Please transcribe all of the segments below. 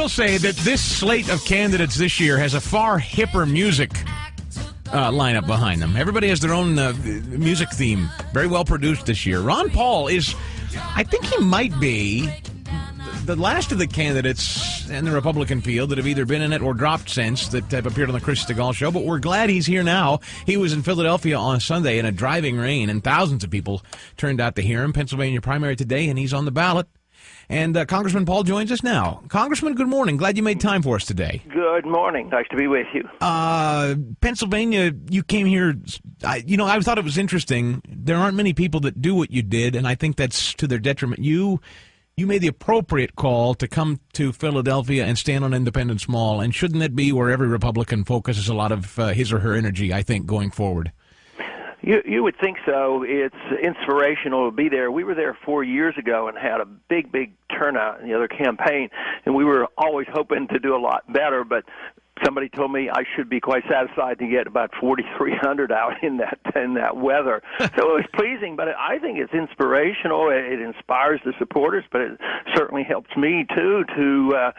will say that this slate of candidates this year has a far hipper music lineup behind them. Everybody has their own music theme. Very well produced this year. Ron Paul is, I think he might be the last of the candidates in the Republican field that have either been in it or dropped since that have appeared on the Chris Stigall show, but we're glad he's here now. He was in Philadelphia on Sunday in a driving rain, and thousands of people turned out to hear him. Pennsylvania primary today, and he's on the ballot. And Congressman Paul joins us now. Congressman, good morning. Glad you made time for us today. Good morning. Nice to be with you. Pennsylvania, you came here, I thought it was interesting. There aren't many people that do what you did, and I think that's to their detriment. You made the appropriate call to come to Philadelphia and stand on Independence Mall, and shouldn't that be where every Republican focuses a lot of his or her energy, I think, going forward? You would think so. It's inspirational to be there. We were there 4 years ago and had a big turnout in the other campaign, and we were always hoping to do a lot better, but somebody told me I should be quite satisfied to get about 4,300 out in that weather. So it was pleasing, but I think it's inspirational. It inspires the supporters, but it certainly helps me too to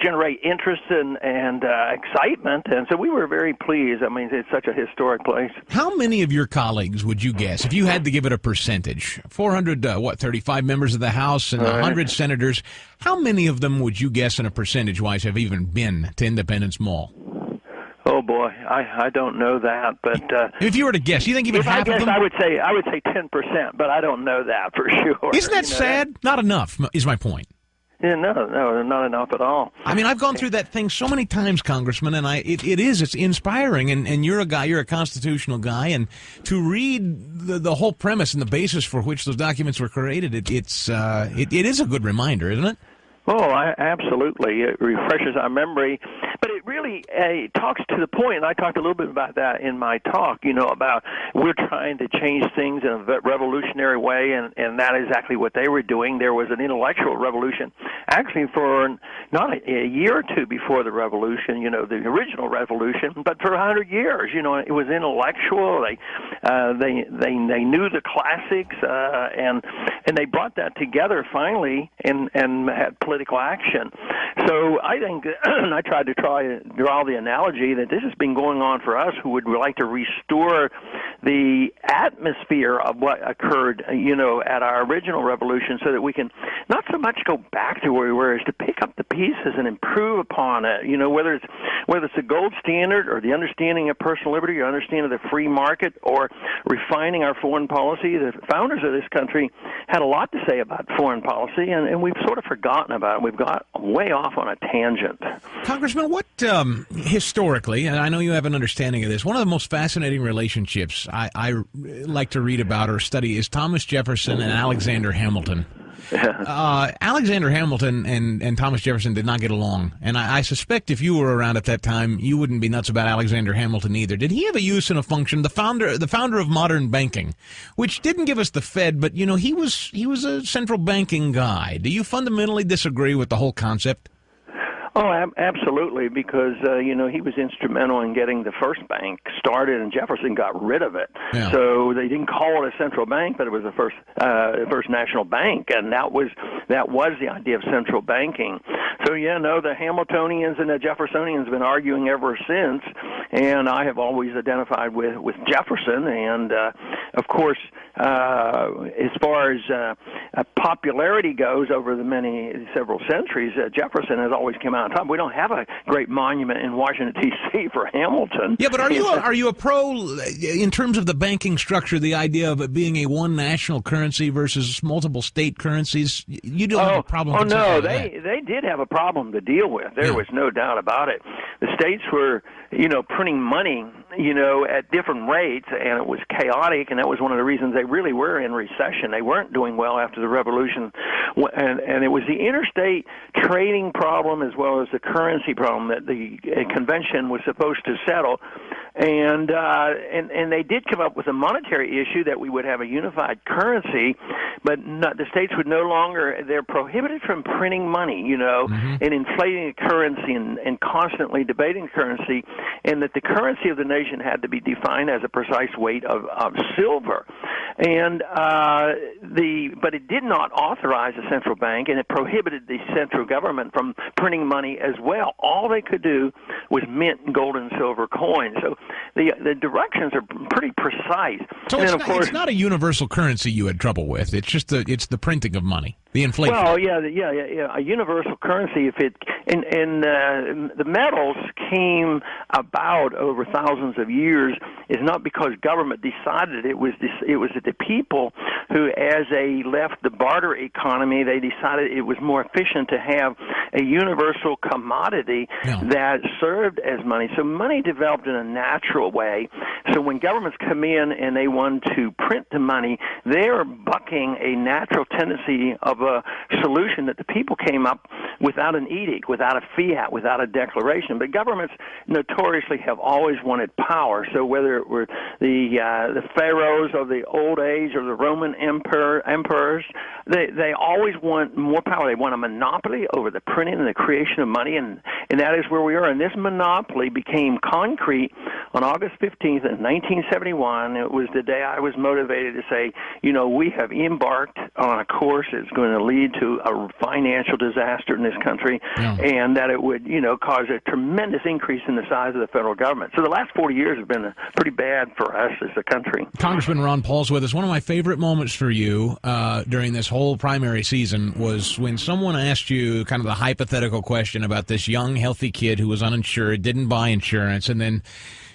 generate interest and excitement. And so we were very pleased. I mean, it's such a historic place. How many of your colleagues would you guess, if you had to give it a percentage? 35 members of the House and 100 senators. How many of them would you guess, in a percentage-wise, have even been to Independence Mall? Oh boy, I don't know that, but if you were to guess, you think even half of them? I would say 10%, but I don't know that for sure. Isn't that sad? Not enough is my point. Yeah, no, not enough at all. I mean, I've gone through that thing so many times, Congressman, and it's inspiring, and you're a constitutional guy, and to read the whole premise and the basis for which those documents were created, it is a good reminder, isn't it? Oh, absolutely. It refreshes our memory. But it really talks to the point, and I talked a little bit about that in my talk, about we're trying to change things in a revolutionary way, and that is exactly what they were doing. There was an intellectual revolution, actually for not a year or two before the revolution, the original revolution, but for 100 years, it was intellectual. They knew the classics, and they brought that together finally and had political action. So I think I tried to draw the analogy that this has been going on for us who would like to restore the atmosphere of what occurred, at our original revolution, so that we can not so much go back to where we were, as to pick up the pieces and improve upon it. Whether it's the gold standard or the understanding of personal liberty or understanding of the free market or refining our foreign policy. The founders of this country had a lot to say about foreign policy, and we've sort of forgotten about it. We've got way off on a tangent. Congressman, what historically, and I know you have an understanding of this, one of the most fascinating relationships I like to read about or study is Thomas Jefferson and Alexander Hamilton. Alexander Hamilton and Thomas Jefferson did not get along, and I suspect if you were around at that time, you wouldn't be nuts about Alexander Hamilton either. Did he have a use and a function? The founder of modern banking, which didn't give us the Fed, but he was a central banking guy. Do you fundamentally disagree with the whole concept? Oh, absolutely, because, he was instrumental in getting the first bank started, and Jefferson got rid of it. Yeah. So they didn't call it a central bank, but it was the first national bank, and that was the idea of central banking. So, the Hamiltonians and the Jeffersonians have been arguing ever since, and I have always identified with Jefferson, and, of course, as far as popularity goes over the several centuries, Jefferson has always come out on top. We don't have a great monument in Washington, D.C. for Hamilton. Yeah, but are you a pro in terms of the banking structure, the idea of it being a one national currency versus multiple state currencies? You don't have a problem with that? Oh, no, they did have a problem to deal with. There was no doubt about it. The states were, printing money, at different rates, and it was chaotic, and that was one of the reasons they really were in recession. They weren't doing well after the revolution, and it was the interstate trading problem as well as the currency problem that the convention was supposed to settle. And they did come up with a monetary issue that we would have a unified currency, but the states would no longer, they're prohibited from printing money, and inflating the currency and constantly debating the currency, and that the currency of the nation had to be defined as a precise weight of silver. And but it did not authorize a central bank, and it prohibited the central government from printing money as well. All they could do was mint gold and silver coins. So the directions are pretty precise. So and it's not a universal currency you had trouble with. It's just the printing of money, the inflation. Well, yeah. A universal currency. If it and the metals came about over thousands of years is not because government decided it was the people who, as they left the barter economy, they decided it was more efficient to have a universal commodity that served as money. So money developed in a natural way. So when governments come in and they want to print the money, they're bucking a natural tendency of a solution that the people came up without an edict, without a fiat, without a declaration. But governments notoriously have always wanted power. So whether it were the pharaohs of the old age or the Roman emperors, they always want more power. They want a monopoly over the printing and the creation of money, and that is where we are. And this monopoly became concrete on August 15th, 1971. It was the day I was motivated to say, we have embarked on a course that's going to lead to a financial disaster in this country, and that it would, cause a tremendous increase in the size of the federal government. So the last 40 years have been pretty bad for us as a country. Congressman Ron Paul's with us. One of my favorite moments for you during this whole primary season was when someone asked you kind of the hypothetical question about this young, healthy kid who was uninsured, didn't buy insurance, and then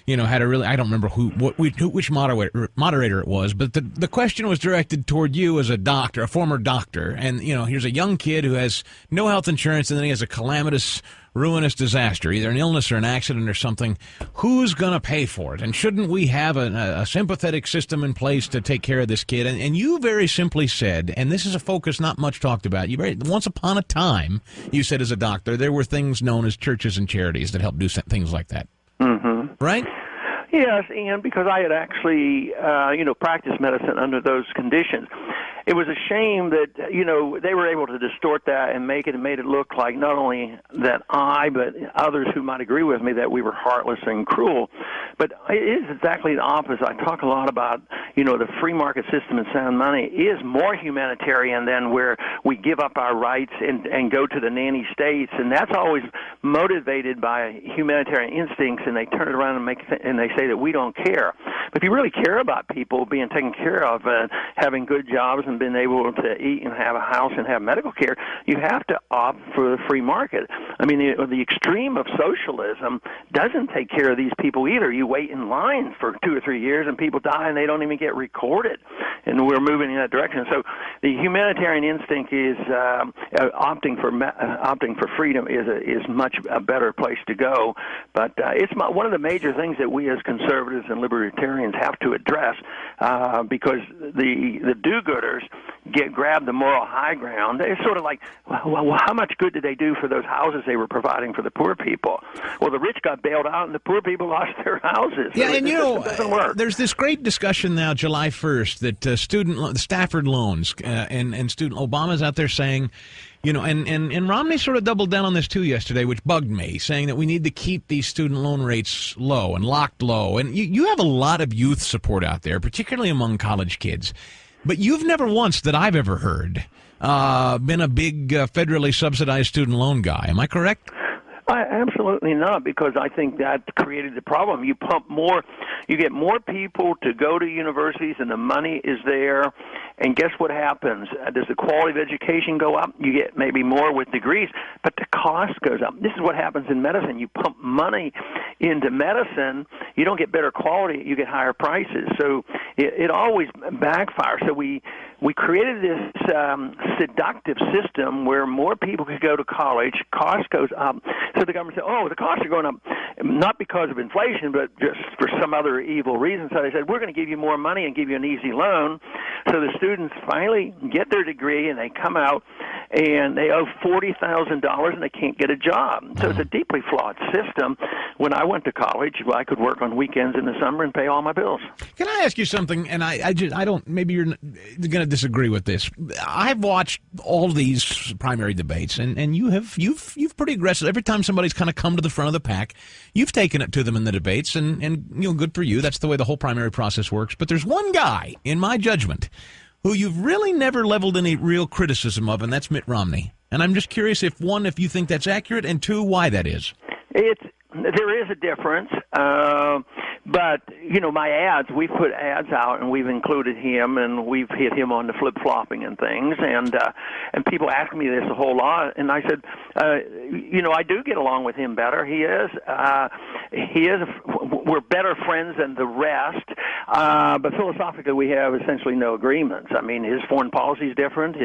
had a really, I don't remember which moderator it was, but the question was directed toward you as a doctor, a former doctor. And, here's a young kid who has no health insurance, and then he has a calamitous, ruinous disaster, either an illness or an accident or something. Who's going to pay for it? And shouldn't we have a sympathetic system in place to take care of this kid? And you very simply said, and this is a focus not much talked about, once upon a time, you said as a doctor, there were things known as churches and charities that help do things like that. Mm-hmm. Right? Yes, and because I had actually, practiced medicine under those conditions. It was a shame that, they were able to distort that and made it look like not only that I, but others who might agree with me that we were heartless and cruel. But it is exactly the opposite. I talk a lot about, the free market system and sound money is more humanitarian than where we give up our rights and go to the nanny states. And that's always motivated by humanitarian instincts, and they turn it around and they say that we don't care. But if you really care about people being taken care of, having good jobs and being able to eat and have a house and have medical care, you have to opt for the free market. I mean, the extreme of socialism doesn't take care of these people either. You wait in line for 2 or 3 years and people die and they don't even get recorded. And we're moving in that direction. So the humanitarian instinct is opting for freedom is much a better place to go. But it's one of the major things that we as conservatives and libertarians have to address because the do-gooders grab the moral high ground. It's sort of like, well, how much good did they do for those houses they were providing for the poor people? Well, the rich got bailed out and the poor people lost their houses. Yeah, so and it doesn't work. There's this great discussion now, July 1st, that Stafford loans and student Obama's out there saying, and Romney sort of doubled down on this too yesterday, which bugged me, saying that we need to keep these student loan rates low and locked low. And you have a lot of youth support out there, particularly among college kids. But you've never once, that I've ever heard, been a big federally subsidized student loan guy. Am I correct? Absolutely not, because I think that created the problem. You get more people to go to universities, and the money is there. And guess what happens? Does the quality of education go up? You get maybe more with degrees, but the cost goes up. This is what happens in medicine. You pump money into medicine, you don't get better quality, you get higher prices. So it always backfires. So we created this seductive system where more people could go to college, cost goes up. So the government said, the costs are going up, not because of inflation, but just for some other evil reason. So they said, we're going to give you more money and give you an easy loan. So the students finally get their degree and they come out and they owe $40,000 and they can't get a job. So it's a deeply flawed system. When I went to college, I could work on weekends in the summer and pay all my bills. Can I ask you something? And I don't. Maybe you're going to disagree with this. I've watched all these primary debates, and you've pretty aggressive. Every time somebody's kind of come to the front of the pack, you've taken it to them in the debates, and good for you. That's the way the whole primary process works. But there's one guy, in my judgment, who you've really never leveled any real criticism of, and that's Mitt Romney. And I'm just curious if you think that's accurate, and two, why that is. There is a difference, but my ads, we've put ads out and we've included him and we've hit him on the flip-flopping and things, and people ask me this a whole lot, and I said, I do get along with him better. We're better friends than the rest, but philosophically we have essentially no agreements. I mean, his foreign policy is different.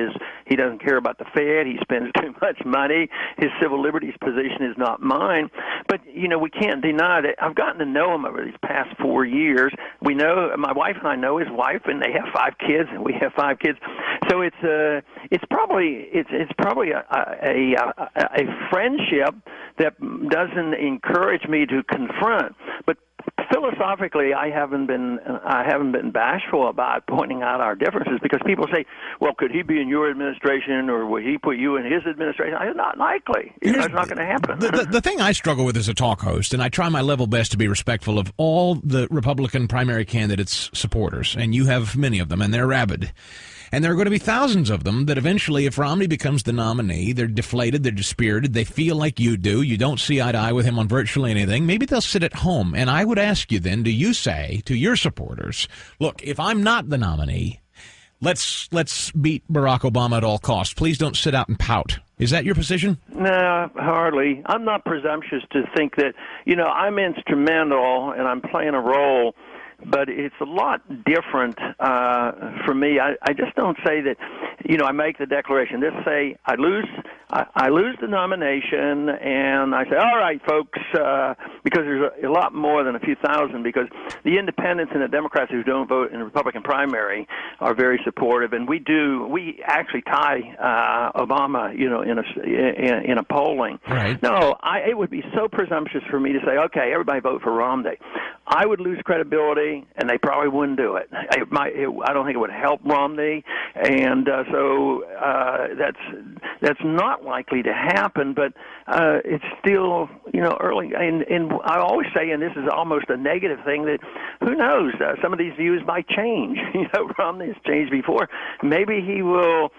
He doesn't care about the Fed. He spends too much money. His civil liberties position is not mine, but we can't deny that I've gotten to know him over these past 4 years. We know, my wife and I know his wife, and they have 5 kids, and we have 5 kids. So it's probably a friendship that doesn't encourage me to confront, but philosophically, I haven't been bashful about pointing out our differences, because people say, "Well, could he be in your administration, or would he put you in his administration?" I said, not likely. It's not going to happen. The thing I struggle with as a talk host, and I try my level best to be respectful of all the Republican primary candidates' supporters, and you have many of them, and they're rabid. And there are going to be thousands of them that eventually, if Romney becomes the nominee, they're deflated, they're dispirited, they feel like you do, you don't see eye to eye with him on virtually anything. Maybe they'll sit at home. And I would ask you then, do you say to your supporters, look, if I'm not the nominee, let's beat Barack Obama at all costs. Please don't sit out and pout. Is that your position? No, hardly. I'm not presumptuous to think that, I'm instrumental and I'm playing a role, but it's a lot different for me. I just don't say that, I make the declaration. Just say I lose the nomination, and I say, all right, folks, because there's a lot more than a few thousand, because the independents and the Democrats who don't vote in the Republican primary are very supportive, and we actually tie Obama, in a polling. Right. No, it would be so presumptuous for me to say, okay, everybody vote for Romney. I would lose credibility, and they probably wouldn't do it. I don't think it would help Romney, and so that's not likely to happen. But it's still, early. And I always say, and this is almost a negative thing, that who knows? Some of these views might change. Romney has changed before. Maybe he will.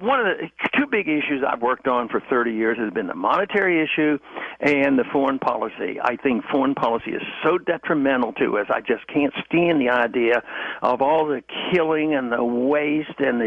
One of the 2 big issues I've worked on for 30 years has been the monetary issue and the foreign policy. I think foreign policy is so detrimental to us. I just can't stand the idea of all the killing and the waste and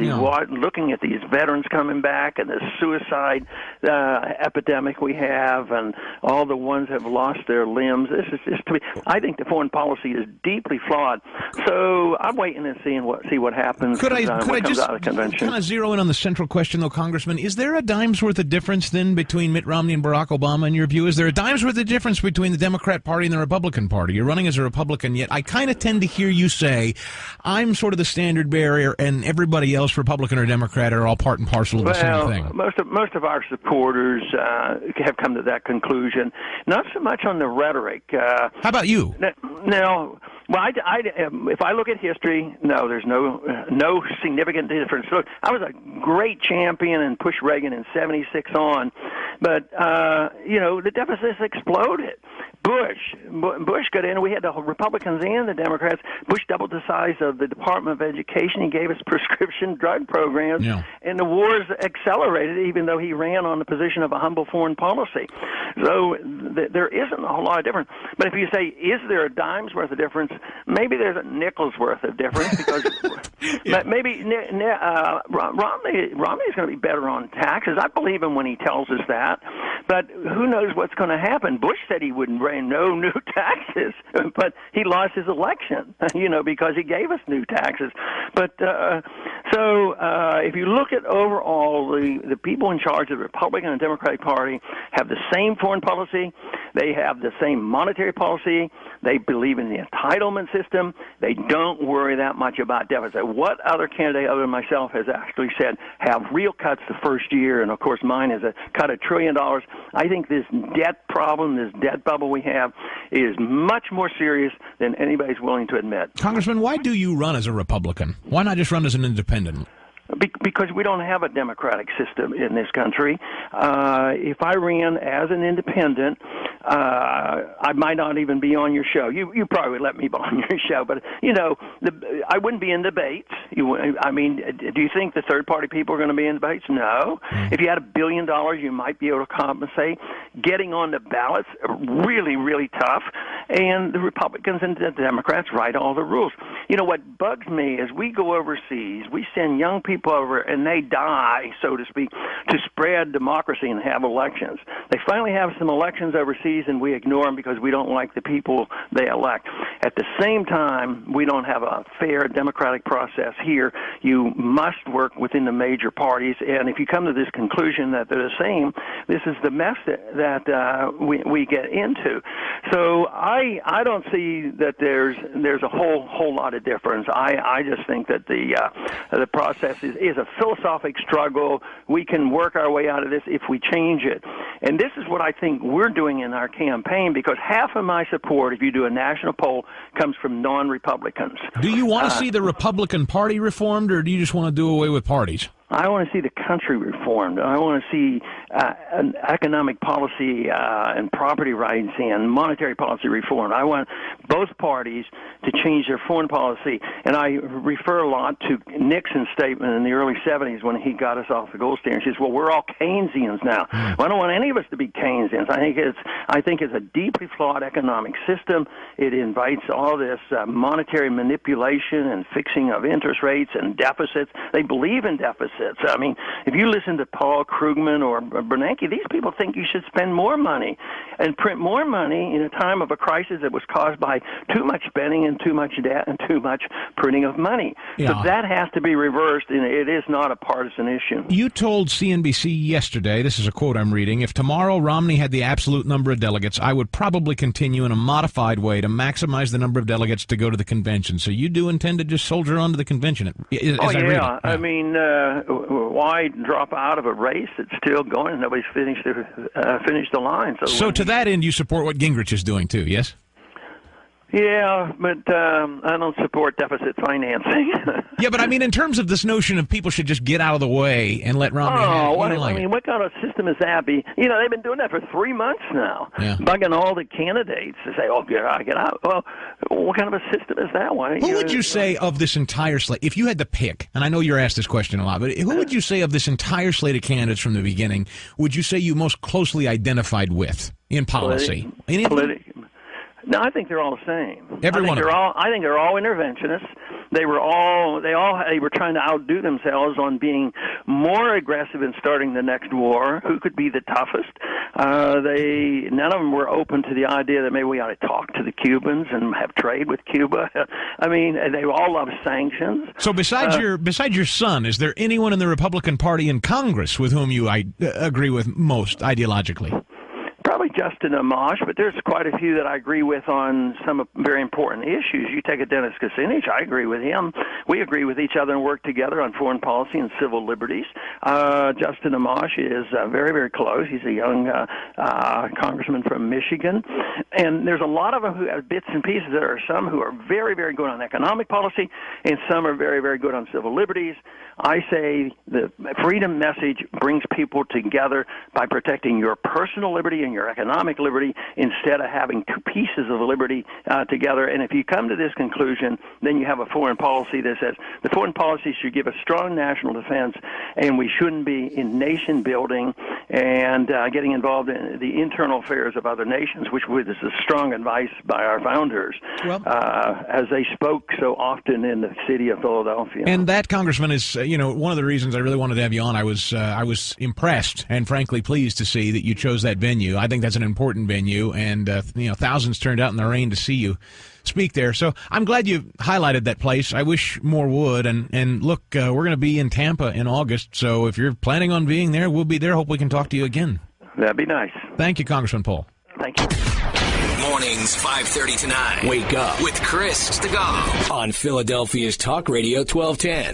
looking at these veterans coming back and the suicide epidemic we have, and all the ones that have lost their limbs. This is just to me. I think the foreign policy is deeply flawed. So I'm waiting and see what happens. Could I comes just out of the convention. kind of zero in on the central question, though, Congressman? Is there a dime's worth of difference then between Mitt Romney and Barack Obama in your view? Is there a dime's worth of difference between the Democrat Party and the Republican Party? You're running as a Republican, yet I kind of tend to hear you say, I'm sort of the standard bearer, and everybody else, Republican or Democrat, are all part and parcel of the same thing. Most of our supporters have come to that conclusion. Not so much on the rhetoric. How about you? No. Well, if I look at history, no, there's no significant difference. Look, I was a great champion and pushed Reagan in '76 on, but the deficits exploded. Bush got in. We had the Republicans and the Democrats. Bush doubled the size of the Department of Education. He gave us prescription drug programs, and the wars accelerated, even though he ran on the position of a humble foreign policy. So there isn't a whole lot of difference. But if you say, is there a dime's worth of difference? Maybe there's a nickel's worth of difference, because maybe Romney is going to be better on taxes. I believe him when he tells us that. But who knows what's going to happen? Bush said he wouldn't bring no new taxes, but he lost his election, because he gave us new taxes. But so if you look at overall, the people in charge of the Republican and Democratic Party have the same foreign policy. They have the same monetary policy. They believe in the entitlement system. They don't worry that much about deficit. What other candidate other than myself has actually said have real cuts the first year? And, of course, mine is a cut $1 trillion. I think this debt problem, this debt bubble we have, is much more serious than anybody's willing to admit. Congressman, why do you run as a Republican? Why not just run as an independent? Because we don't have a democratic system in this country. If I ran as an independent, I might not even be on your show. You probably would let me be on your show, but I wouldn't be in debates. Do you think the third-party people are going to be in debates? No. If you had $1 billion, you might be able to compensate. Getting on the ballots really, really tough, and the Republicans and the Democrats write all the rules. What bugs me is we go overseas, we send young people over, and they die, so to speak, to spread democracy and have elections. They finally have some elections overseas, and we ignore them because we don't like the people they elect. At the same time, we don't have a fair democratic process here. You must work within the major parties, and if you come to this conclusion that they're the same, this is the mess that we get into. So I don't see that there's a whole lot of difference. I just think that the process is a philosophic struggle. We can work our way out of this if we change it. And this is what I think we're doing in our campaign, because half of my support, if you do a national poll, comes from non-Republicans. Do you want to see the Republican Party reformed, or do you just want to do away with parties? I want to see the country reformed. I want to see an economic policy and property rights and monetary policy reformed. I want both parties to change their foreign policy. And I refer a lot to Nixon's statement in the early 70s when he got us off the gold standard. He says, well, we're all Keynesians now. Well, I don't want any of us to be Keynesians. I think it's a deeply flawed economic system. It invites all this monetary manipulation and fixing of interest rates and deficits. They believe in deficits. I mean, if you listen to Paul Krugman or Bernanke, these people think you should spend more money and print more money in a time of a crisis that was caused by too much spending and too much debt and too much printing of money. Yeah. So that has to be reversed, and it is not a partisan issue. You told CNBC yesterday, this is a quote I'm reading, if tomorrow Romney had the absolute number of delegates, I would probably continue in a modified way to maximize the number of delegates to go to the convention. So you do intend to just soldier on to the convention? I mean, why drop out of a race that's still going? Nobody's finished the line. So to that end, you support what Gingrich is doing too, yes? Yeah, but I don't support deficit financing. Yeah, but I mean, in terms of this notion of people should just get out of the way and let Romney what kind of system is that? They've been doing that for 3 months now, bugging all the candidates to say, "Oh, get out." Well, what kind of a system is that one? Who would you say of this entire slate, if you had to pick? And I know you're asked this question a lot, but who would you say of this entire slate of candidates from the beginning would you say you most closely identified with in policy? No, I think they're all the same. I think they're all interventionists. They were trying to outdo themselves on being more aggressive in starting the next war. Who could be the toughest? None of them were open to the idea that maybe we ought to talk to the Cubans and have trade with Cuba. I mean, they all love sanctions. So besides your son, is there anyone in the Republican Party in Congress with whom you agree with most ideologically? Probably Justin Amash, but there's quite a few that I agree with on some very important issues. You take a Dennis Kucinich, I agree with him. We agree with each other and work together on foreign policy and civil liberties. Justin Amash is very, very close. He's a young congressman from Michigan. And there's a lot of them who have bits and pieces. There are some who are very, very good on economic policy, and some are very, very good on civil liberties. I say the freedom message brings people together by protecting your personal liberty and your economic liberty instead of having two pieces of liberty together. And if you come to this conclusion, then you have a foreign policy that says the foreign policy should give a strong national defense, and we shouldn't be in nation building and getting involved in the internal affairs of other nations, which was a strong advice by our founders, as they spoke so often in the city of Philadelphia. And that, Congressman, is one of the reasons I really wanted to have you on. I was impressed and frankly pleased to see that you chose that venue. I think that's an important venue, and thousands turned out in the rain to see you speak there. So I'm glad you highlighted that place. I wish more would. And look, we're going to be in Tampa in August, so if you're planning on being there, we'll be there. Hope we can talk to you again. That'd be nice. Thank you, Congressman Paul. Thank you. Mornings 5:30 to 9. Wake up with Chris Stigall on Philadelphia's Talk Radio 1210.